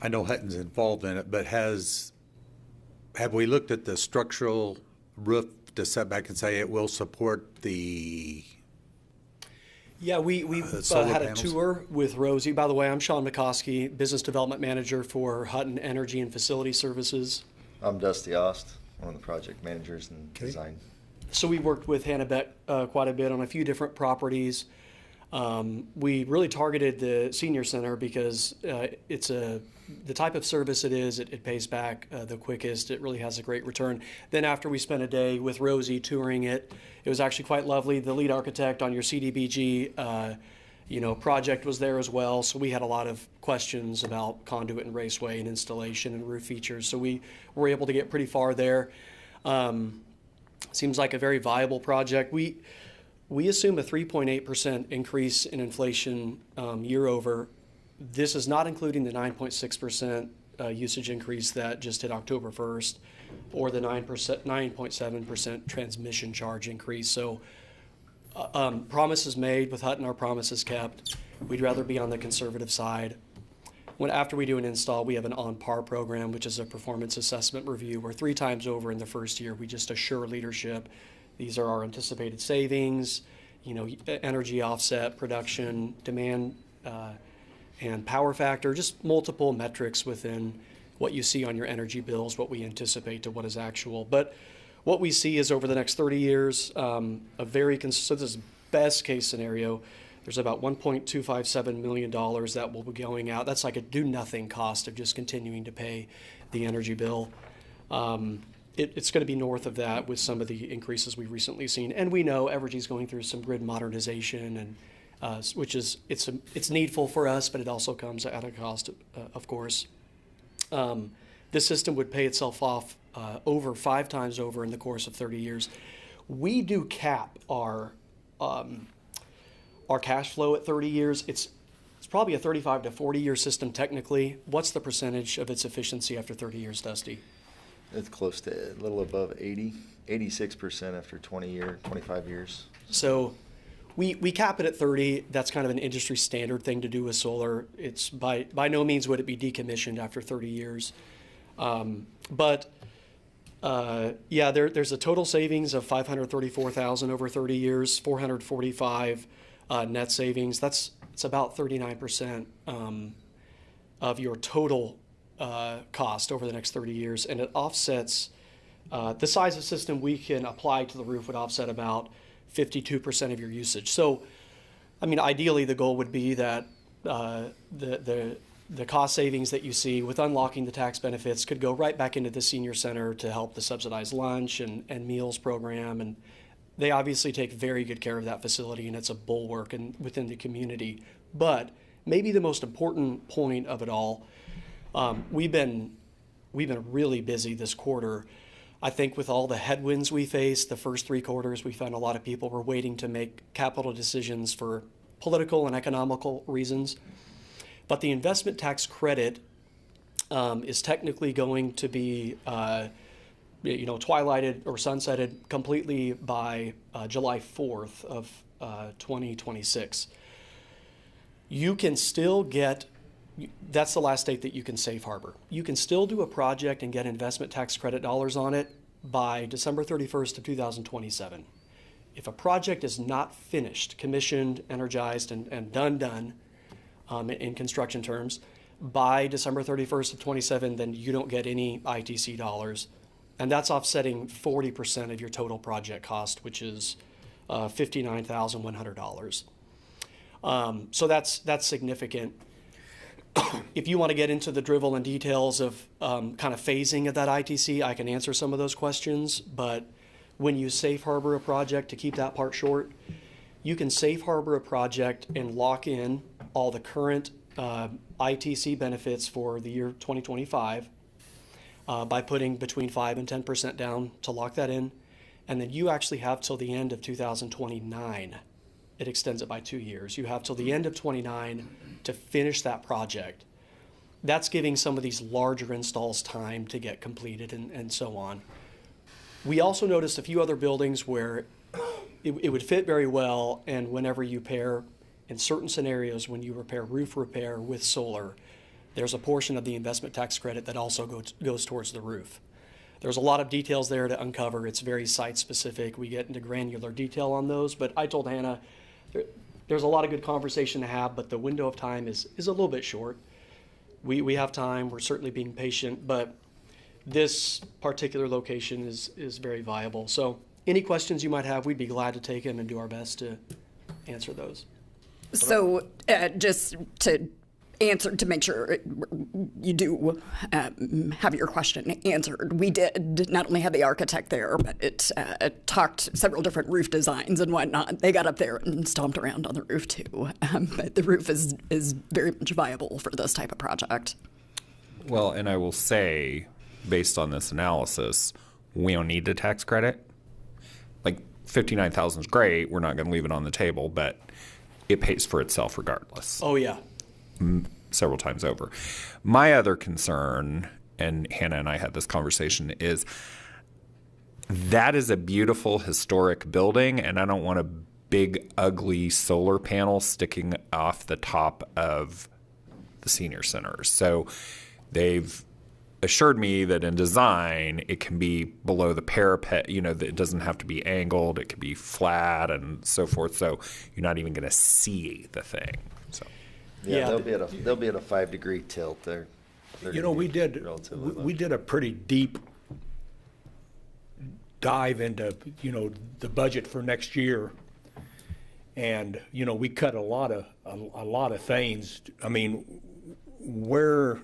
I know Hutton's involved in it, but have we looked at the structural roof to set back and say it will support the Yeah, we've had a tour with Rosie. By the way, I'm Sean McCoskey, Business Development Manager for Hutton Energy and Facility Services. I'm Dusty Ost, one of the project managers in design. So we worked with Hannah Beck quite a bit on a few different properties. We really targeted the Senior Center because it's the type of service it is, it pays back the quickest. It really has a great return. Then after we spent a day with Rosie touring it, it was actually quite lovely. The lead architect on your CDBG project was there as well. So we had a lot of questions about conduit and raceway and installation and roof features. So we were able to get pretty far there. Seems like a very viable project. We assume a 3.8% increase in inflation year over. This is not including the 9.6% usage increase that just hit October 1st, or the 9.7% transmission charge increase. So promises made with Hutton, our promises kept. We'd rather be on the conservative side. After we do an install, we have an on-par program, which is a performance assessment review, where 3 times over in the first year, we just assure leadership These are our anticipated savings, energy offset, production, demand, and power factor, just multiple metrics within what you see on your energy bills, what we anticipate to what is actual. But what we see is over the next 30 years, so this is best case scenario, there's about $1.257 million that will be going out. That's like a do-nothing cost of just continuing to pay the energy bill. It's going to be north of that with some of the increases we've recently seen. And we know Evergy's going through some grid modernization, and which is it's needful for us, but it also comes at a cost, of course. This system would pay itself off over 5 times over in the course of 30 years. We do cap our cash flow at 30 years. It's probably a 35 to 40 year system technically. What's the percentage of its efficiency after 30 years, Dusty? It's close to a little above 86% after 25 years. So we cap it at 30. That's kind of an industry standard thing to do with solar. It's by no means would it be decommissioned after 30 years. There's a total savings of $534,000 over 30 years, 445 net savings. It's about 39% of your total cost over the next 30 years, and it offsets the size of system we can apply to the roof would offset about 52% of your usage. So, I mean, ideally the goal would be that the cost savings that you see with unlocking the tax benefits could go right back into the senior center to help the subsidized lunch and meals program. And they obviously take very good care of that facility, and it's a bulwark within the community. But maybe the most important point of it all, we've been really busy this quarter. I think with all the headwinds we faced, the first 3 quarters, we found a lot of people were waiting to make capital decisions for political and economical reasons. But the investment tax credit is technically going to be, twilighted or sunsetted completely by July 4th of 2026. You can still get, that's the last date that you can safe harbor. You can still do a project and get investment tax credit dollars on it by December 31st of 2027. If a project is not finished, commissioned, energized, and done, in construction terms, by December 31st of 27, then you don't get any ITC dollars. And that's offsetting 40% of your total project cost, which is $59,100. So that's significant. If you want to get into the drivel and details of kind of phasing of that ITC, I can answer some of those questions. But when you safe harbor a project, to keep that part short, you can safe harbor a project and lock in all the current ITC benefits for the year 2025 by putting between 5 and 10% down to lock that in. And then you actually have till the end of 2029. It extends it by 2 years. You have till the end of 29 to finish that project. That's giving some of these larger installs time to get completed and so on. We also noticed a few other buildings where it would fit very well, and whenever you pair, in certain scenarios, when you repair roof repair with solar, there's a portion of the investment tax credit that also goes towards the roof. There's a lot of details there to uncover. It's very site specific. We get into granular detail on those, but I told Hannah there's a lot of good conversation to have, but the window of time is a little bit short. We have time. We're certainly being patient, but this particular location is very viable. So any questions you might have, we'd be glad to take them and do our best to answer those. So just to answer, to make sure you do have your question answered, we did not only have the architect there, but it talked several different roof designs and whatnot. They got up there and stomped around on the roof too. But the roof is very much viable for this type of project. Well, and I will say, based on this analysis, we don't need the tax credit. Like, $59,000 is great. We're not going to leave it on the table, but it pays for itself regardless. Oh, yeah. Several times over. My other concern, and Hannah and I had this conversation, is that is a beautiful historic building, and I don't want a big, ugly solar panel sticking off the top of the senior center. So they've assured me that in design it can be below the parapet, that it doesn't have to be angled, it can be flat and so forth, so you're not even going to see the thing. So Yeah, they'll be at a 5-degree tilt there. We did a pretty deep dive into the budget for next year, and we cut a lot of things. I mean, where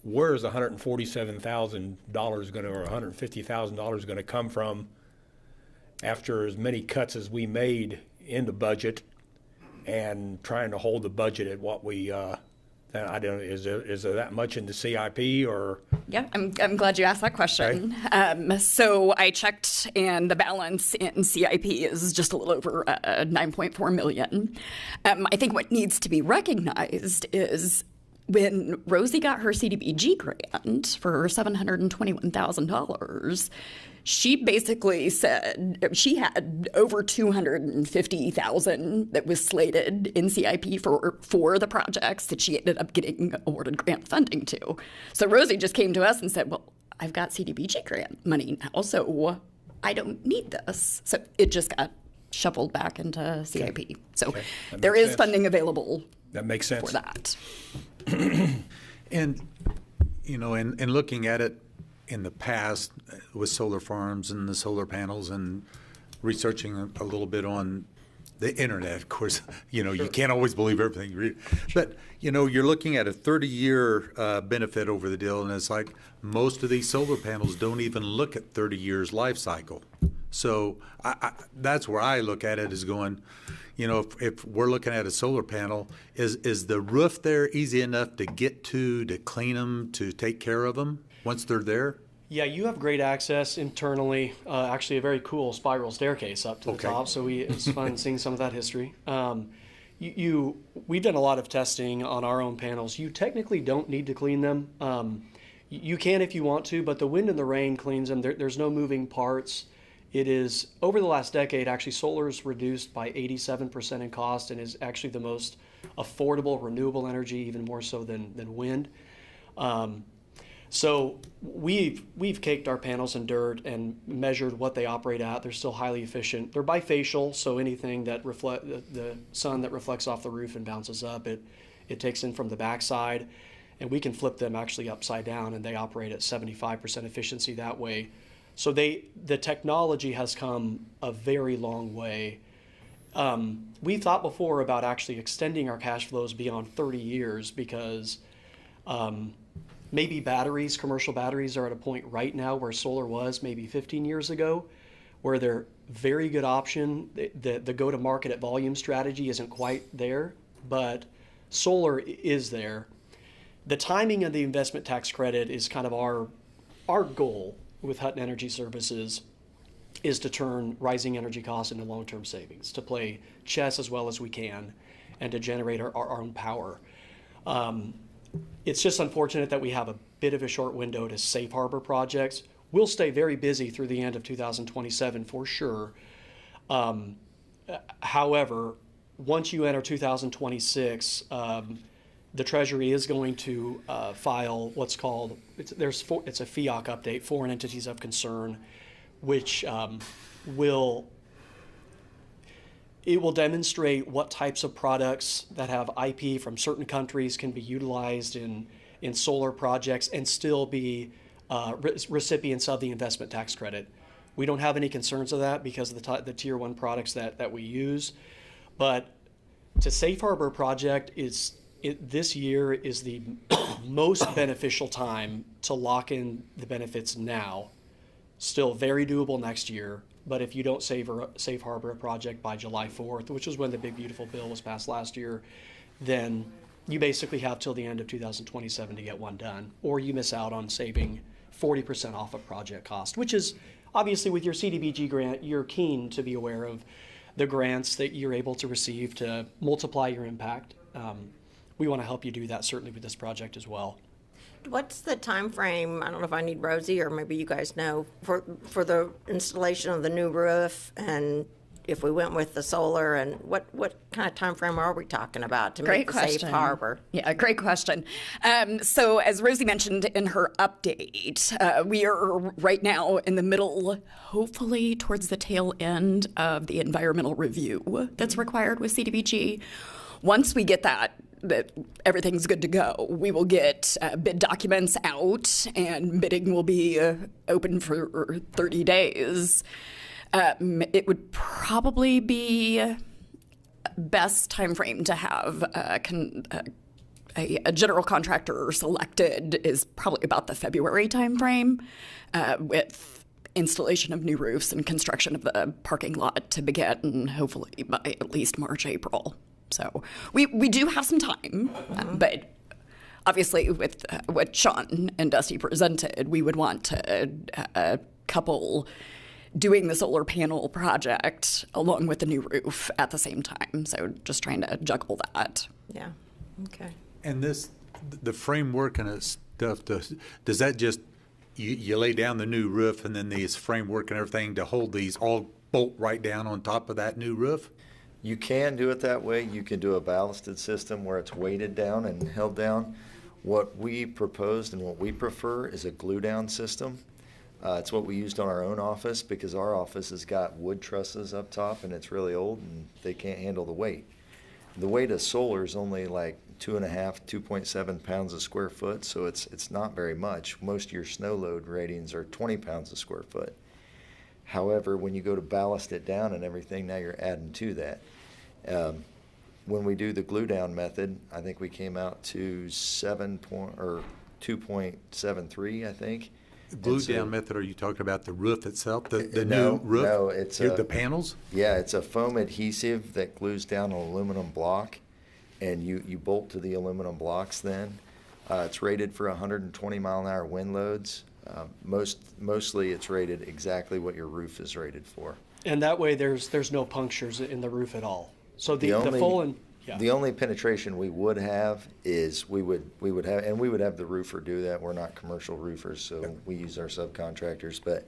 is $147,000 going to, or $150,000 going to come from after as many cuts as we made in the budget, and trying to hold the budget at what we I don't know, is there that much in the CIP or? Yeah, I'm glad you asked that question. Okay. So I checked, and the balance in CIP is just a little over $9.4 million. I think what needs to be recognized is when Rosie got her CDBG grant for $721,000, she basically said she had over $250,000 that was slated in CIP for the projects that she ended up getting awarded grant funding to. So Rosie just came to us and said, well, I've got CDBG grant money now, so I don't need this. So it just got shuffled back into CIP. Okay. So there is funding available. That makes sense for that. And, in looking at it in the past with solar farms and the solar panels and researching a little bit on the internet, of course, you can't always believe everything you read. But, you're looking at a 30-year benefit over the deal, and it's like most of these solar panels don't even look at 30 years life cycle. So that's where I look at it as going, if we're looking at a solar panel, is the roof there easy enough to get to clean them, to take care of them once they're there? Yeah, you have great access internally. Actually, a very cool spiral staircase up to the top. So it's fun seeing some of that history. We've done a lot of testing on our own panels. You technically don't need to clean them. You can if you want to, but the wind and the rain cleans them. There's no moving parts. It is, over the last decade, actually solar's reduced by 87% in cost and is actually the most affordable renewable energy, even more so than wind. So we've caked our panels in dirt and measured what they operate at. They're still highly efficient. They're bifacial, so anything that the sun that reflects off the roof and bounces up, it takes in from the backside, and we can flip them actually upside down, and they operate at 75% efficiency that way. So the technology has come a very long way. We thought before about actually extending our cash flows beyond 30 years because maybe commercial batteries are at a point right now where solar was maybe 15 years ago, where they're very good option. The go-to-market at volume strategy isn't quite there, but solar is there. The timing of the investment tax credit is kind of our goal with Hutton Energy Services, is to turn rising energy costs into long-term savings, to play chess as well as we can, and to generate our own power. It's just unfortunate that we have a bit of a short window to safe harbor projects. We'll stay very busy through the end of 2027 for sure. However, once you enter 2026, the Treasury is going to file what's called, it's a FEOC update, Foreign Entities of Concern, which will demonstrate what types of products that have IP from certain countries can be utilized in solar projects and still be recipients of the investment tax credit. We don't have any concerns of that because of the tier 1 products that we use, but to safe harbor project this year is the most beneficial time to lock in the benefits now. Still very doable next year, but if you don't safe harbor a project by July 4th, which is when the big beautiful bill was passed last year, then you basically have till the end of 2027 to get one done, or you miss out on saving 40% off of project cost, which is obviously with your CDBG grant, you're keen to be aware of the grants that you're able to receive to multiply your impact. We want to help you do that certainly with this project as well. What's the time frame? I don't know if I need Rosie or maybe you guys know for the installation of the new roof, and if we went with the solar, and what kind of time frame are we talking about to Great meet the question. safe harbor? Yeah, great question. So as Rosie mentioned in her update, we are right now in the middle, hopefully towards the tail end of the environmental review that's required with CDBG. Once we get that everything's good to go, we will get bid documents out, and bidding will be open for 30 days. It would probably be best time frame to have a general contractor selected is probably about the February time frame, with installation of new roofs and construction of the parking lot to begin, hopefully by at least March, April. So we do have some time, but obviously with what Sean and Dusty presented, we would want to couple doing the solar panel project along with the new roof at the same time. So just trying to juggle that. Yeah. Okay. And the framework and stuff, does that just, you lay down the new roof and then these framework and everything to hold these all bolt right down on top of that new roof? You can do it that way. You can do a ballasted system where it's weighted down and held down. What we proposed and what we prefer is a glue down system. It's what we used on our own office because our office has got wood trusses up top and it's really old and they can't handle the weight. The weight of solar is only like 2.7 pounds a square foot, so it's not very much. Most of your snow load ratings are 20 pounds a square foot. However, when you go to ballast it down and everything, now you're adding to that. When we do the glue down method, I think we came out to 2.73, I think. Glue down method, are you talking about the roof itself, the No, new roof? no, it's the panels? Yeah, it's a foam adhesive that glues down an aluminum block, and you bolt to the aluminum blocks then. It's rated for 120 mile an hour wind loads. Mostly it's rated exactly what your roof is rated for. And that way there's no punctures in the roof at all. So the only penetration we would have is we would have the roofer do that. We're not commercial roofers, so we use our subcontractors. But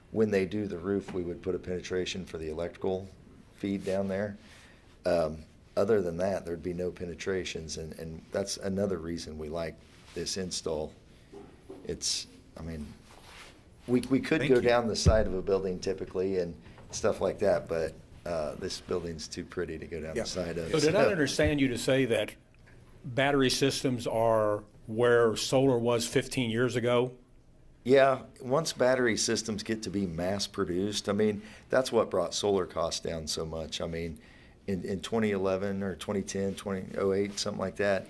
when they do the roof, we would put a penetration for the electrical feed down there. Other than that, there'd be no penetrations, and that's another reason we like this install. We could go down the side of a building typically and stuff like that, but this building's too pretty to go down the side of. So did I understand you to say that battery systems are where solar was 15 years ago? Yeah, once battery systems get to be mass produced, that's what brought solar costs down so much. In 2011 or 2010, 2008, something like that,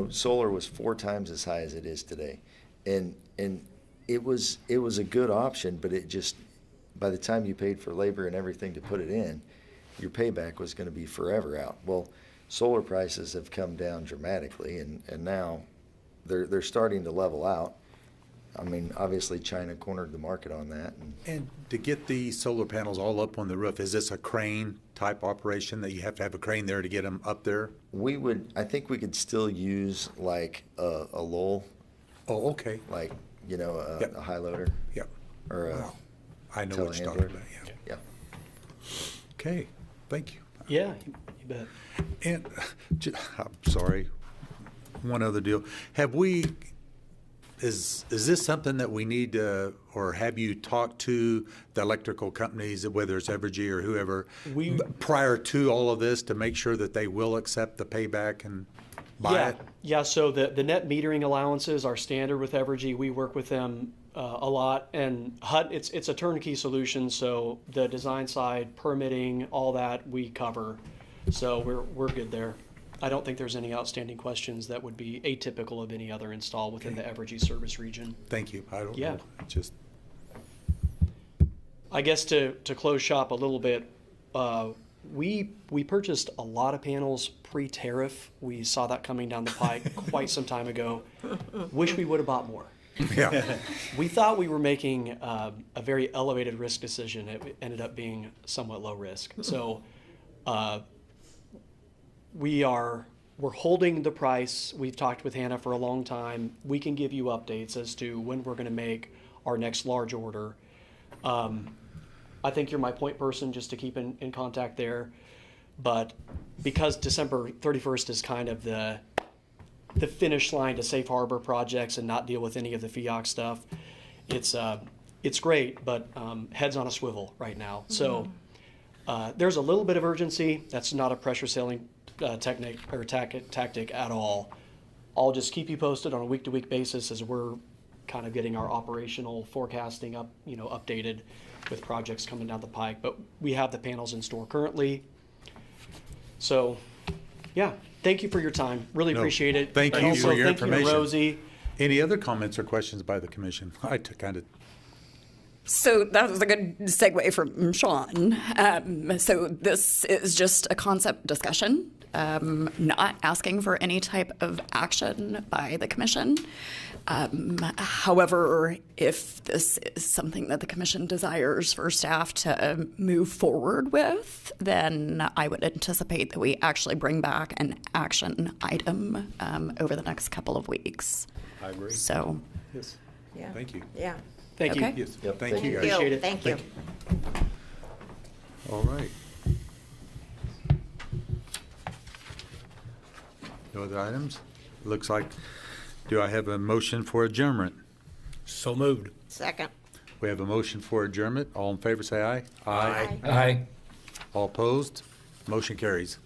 solar was 4 times as high as it is today. And it was a good option, but it just, by the time you paid for labor and everything to put it in, your payback was going to be forever out. Well, solar prices have come down dramatically, and now they're starting to level out. Obviously China cornered the market on that. And to get the solar panels all up on the roof, is this a crane type operation that you have to have a crane there to get them up there? I think we could still use like a lull. Oh, okay. Like, a high loader. Yep. Or a I know what you're talking about, yeah. Yeah. Okay, thank you. Yeah, you bet. And, I'm sorry, one other deal. Is this something that we need to, or have you talked to the electrical companies, whether it's Evergy or whoever, prior to all of this to make sure that they will accept the payback and buy it? Yeah, so the net metering allowances are standard with Evergy. We work with them a lot, and HUD, it's a turnkey solution, so the design side, permitting, all that we cover. So we're good there. I don't think there's any outstanding questions that would be atypical of any other install within the Evergy service region. Thank you. I don't know. Just, I guess to close shop a little bit, we purchased a lot of panels pre-tariff. We saw that coming down the pike quite some time ago. Wish we would have bought more. Yeah. We thought we were making a very elevated risk decision. It ended up being somewhat low risk. So we're holding the price. We've talked with Hannah for a long time. We can give you updates as to when we're going to make our next large order. I think you're my point person just to keep in contact there. But because December 31st is kind of the finish line to safe harbor projects and not deal with any of the FIOC stuff, it's great, but heads on a swivel right now. So there's a little bit of urgency. That's not a pressure selling technique or tactic at all. I'll just keep you posted on a week-to-week basis as we're kind of getting our operational forecasting updated with projects coming down the pike. But we have the panels in store currently. So, yeah, thank you for your time. Really appreciate it. Thank And you also, for your thank information. you to Rosie. Any other comments or questions by the commission? I took kind of. So that was a good segue from Sean. So this is just a concept discussion, not asking for any type of action by the commission. However, if this is something that the commission desires for staff to move forward with, then I would anticipate that we actually bring back an action item over the next couple of weeks. I agree. So, Yes. Yeah. Thank you. Yeah. Thank Okay. you. Yes. Yep, Thank you, guys. Appreciate it. Thank you. All right. No other items? Looks like, do I have a motion for adjournment? So moved. Second. We have a motion for adjournment. All in favor, say aye. Aye. Aye. All opposed? Motion carries.